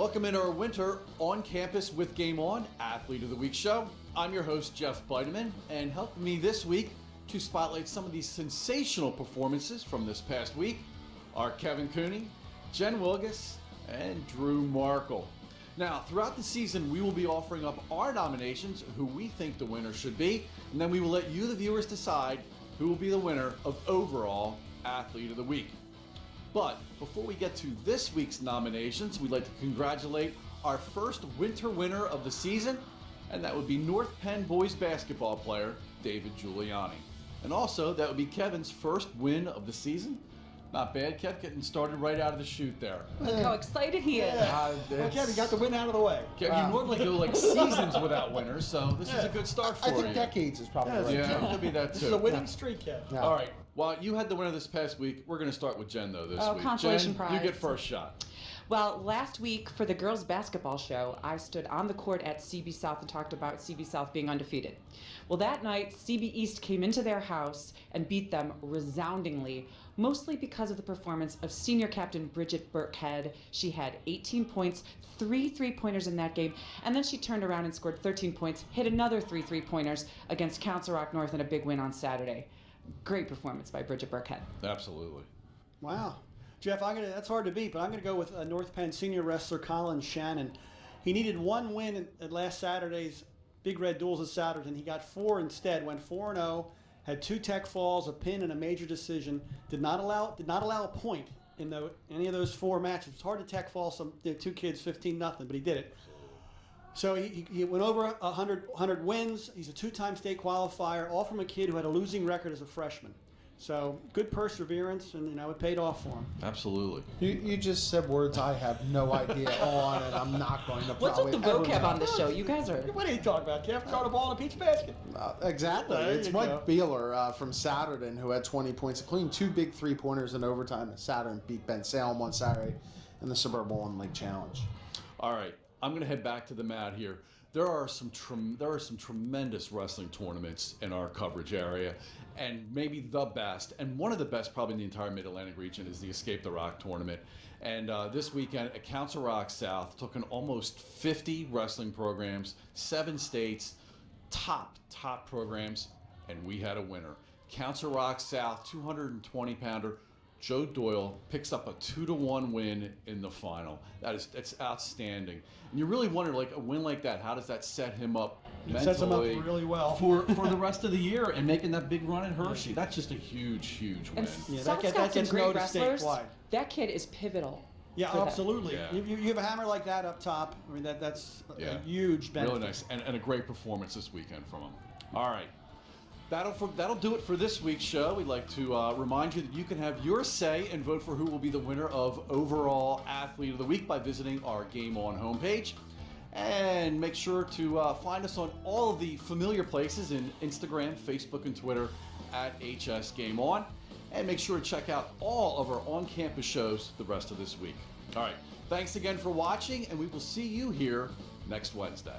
Welcome into our winter on campus with Game On Athlete of the Week show. I'm your host, Jeff Bideman, and helping me this week to spotlight some of these sensational performances from this past week are Kevin Cooney, Jen Wilgus, and Drew Markle. Now, throughout the season, we will be offering up our nominations, who we think the winner should be, and then we will let you, the viewers, decide who will be the winner of overall Athlete of the Week. But before we get to this week's nominations, we'd like to congratulate our first winter winner of the season, and that would be North Penn boys basketball player David Giuliani. And also, that would be Kevin's first win of the season. Not bad, Kev, getting started right out of the chute there. Look how excited he is. Well, Kevin got the win out of the way. Kev, you normally go like seasons without winners, so this is a good start for you. I think decades is probably right. Yeah, it could be that too. This is a winning streak, Kev. Yeah. All right. Well, you had the winner this past week. We're going to start with Jen, though, this week. Consolation Jen, prize. you get first shot. Well, last week for the girls' basketball show, I stood on the court at CB South and talked about CB South being undefeated. Well, that night, CB East came into their house and beat them resoundingly, mostly because of the performance of senior captain Bridget Burkhead. She had 18 points, 3 3-pointers in that game, and then she turned around and scored 13 points, hit another 3 3-pointers against Council Rock North in a big win on Saturday. Great performance by Bridget Burkhead. Absolutely. Wow. Jeff, that's hard to beat, but I'm going to go with North Penn senior wrestler Colin Shannon. He needed one win at last Saturday's Big Red Duels at Saturday, and he got 4 instead. Went 4-0, had 2 tech falls, a pin, and a major decision. Did not allow a point in any of those 4 matches. It's hard to tech fall some 2 kids 15-0, but he did it. So he went over 100 wins. He's a 2-time state qualifier, all from a kid who had a losing record as a freshman. So good perseverance, and it paid off for him. Absolutely. You just said words I have no idea on, and I'm not going to. What's with the vocab on this show? You guys are. What are you talking about, Jeff? Throwing a ball in a peach basket. Exactly. There It's you Mike go. Beeler from Saturday who had 20 points, including 2 big 3-pointers in overtime at Saturday, beat Ben Salem on Saturday in the Suburban Bowl and Lake Challenge. All right. I'm going to head back to the mat here. There are some tremendous wrestling tournaments in our coverage area, and maybe the best, and one of the best probably in the entire Mid-Atlantic region is the Escape the Rock tournament. And this weekend at Council Rock South took in almost 50 wrestling programs, 7 states, top programs, and we had a winner. Council Rock South, 220-pounder, Joe Doyle picks up a 2-1 win in the final. It's outstanding. And you really wonder, like a win like that, how does that set him up mentally? It sets him up really well for the rest of the year and making that big run in Hershey. That's just a huge win. And that gets gets great noticed wrestlers. statewide. That kid is pivotal. Yeah, for them. absolutely. Yeah. You have a hammer like that up top. I mean, that's a huge benefit. Really nice. And a great performance this weekend from him. All right. That'll do it for this week's show. We'd like to remind you that you can have your say and vote for who will be the winner of overall Athlete of the Week by visiting our Game On homepage. And make sure to find us on all of the familiar places in Instagram, Facebook, and Twitter at HS Game On. And make sure to check out all of our on-campus shows the rest of this week. All right. Thanks again for watching, and we will see you here next Wednesday.